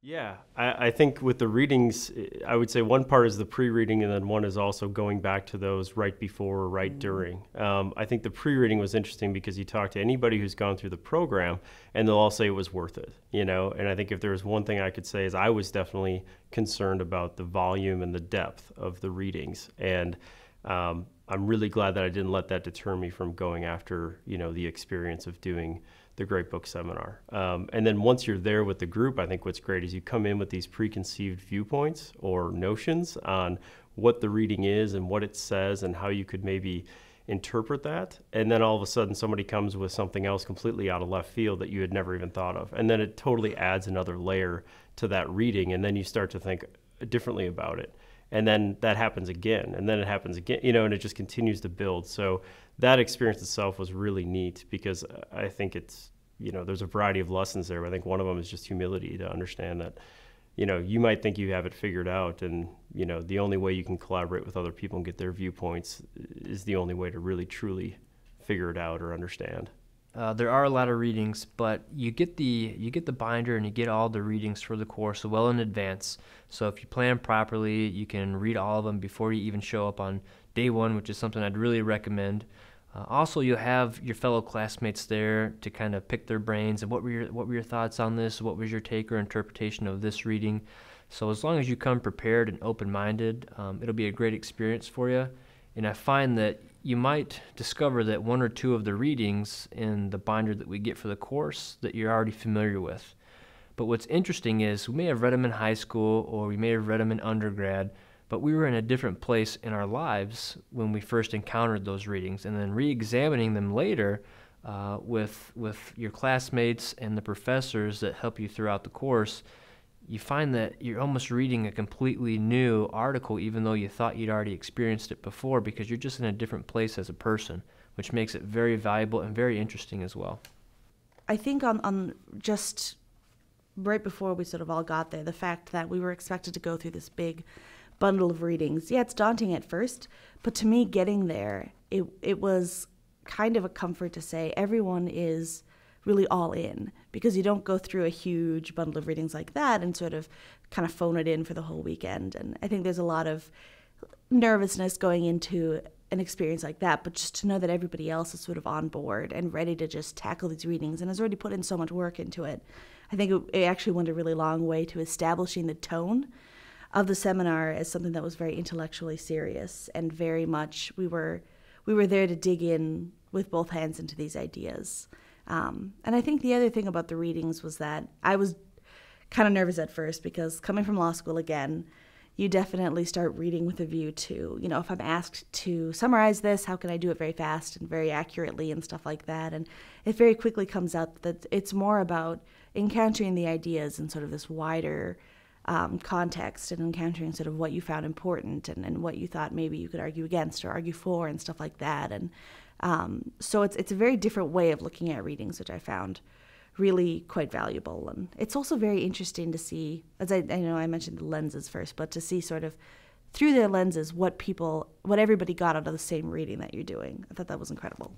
Yeah, I think with the readings, I would say one part is the pre-reading, and then one is also going back to those right before or right during. I think the pre-reading was interesting because you talk to anybody who's gone through the program, and they'll all say it was worth it, you know. And I think if there was one thing I could say is I was definitely concerned about the volume and the depth of the readings, and I'm really glad that I didn't let that deter me from going after, you know, the experience of doing the Great Book Seminar. And then once you're there with the group, I think what's great is you come in with these preconceived viewpoints or notions on what the reading is and what it says and how you could maybe interpret that. And then all of a sudden somebody comes with something else completely out of left field that you had never even thought of. And then it totally adds another layer to that reading. And then you start to think differently about it. And then that happens again, and then it happens again, you know, and it just continues to build. So that experience itself was really neat because I think it's, you know, there's a variety of lessons there. But I think one of them is just humility to understand that, you know, you might think you have it figured out, and, you know, the only way you can collaborate with other people and get their viewpoints is the only way to really, truly figure it out or understand. There are a lot of readings, but you get the binder and you get all the readings for the course well in advance. So if you plan properly, you can read all of them before you even show up on day one, which is something I'd really recommend. Also, you'll have your fellow classmates there to kind of pick their brains and what were your thoughts on this? What was your take or interpretation of this reading? So as long as you come prepared and open-minded, it'll be a great experience for you. And I find that you might discover that one or two of the readings in the binder that we get for the course that you're already familiar with. But what's interesting is we may have read them in high school or we may have read them in undergrad, but we were in a different place in our lives when we first encountered those readings. And then re-examining them later with your classmates and the professors that help you throughout the course, you find that you're almost reading a completely new article even though you thought you'd already experienced it before because you're just in a different place as a person, which makes it very valuable and very interesting as well. I think on just right before we sort of all got there, the fact that we were expected to go through this big bundle of readings, yeah, it's daunting at first, but to me getting there, it was kind of a comfort to say everyone is really all in, because you don't go through a huge bundle of readings like that and sort of kind of phone it in for the whole weekend. And I think there's a lot of nervousness going into an experience like that, but just to know that everybody else is sort of on board and ready to just tackle these readings and has already put in so much work into it, I think it actually went a really long way to establishing the tone of the seminar as something that was very intellectually serious and very much we were there to dig in with both hands into these ideas. And I think the other thing about the readings was that I was kind of nervous at first because coming from law school again, you definitely start reading with a view to, you know, if I'm asked to summarize this, how can I do it very fast and very accurately and stuff like that? And it very quickly comes out that it's more about encountering the ideas in sort of this wider context and encountering sort of what you found important and what you thought maybe you could argue against or argue for and stuff like that. And so it's a very different way of looking at readings, which I found really quite valuable. And it's also very interesting to see, as I know I mentioned the lenses first, but to see sort of through their lenses what everybody got out of the same reading that you're doing. I thought that was incredible.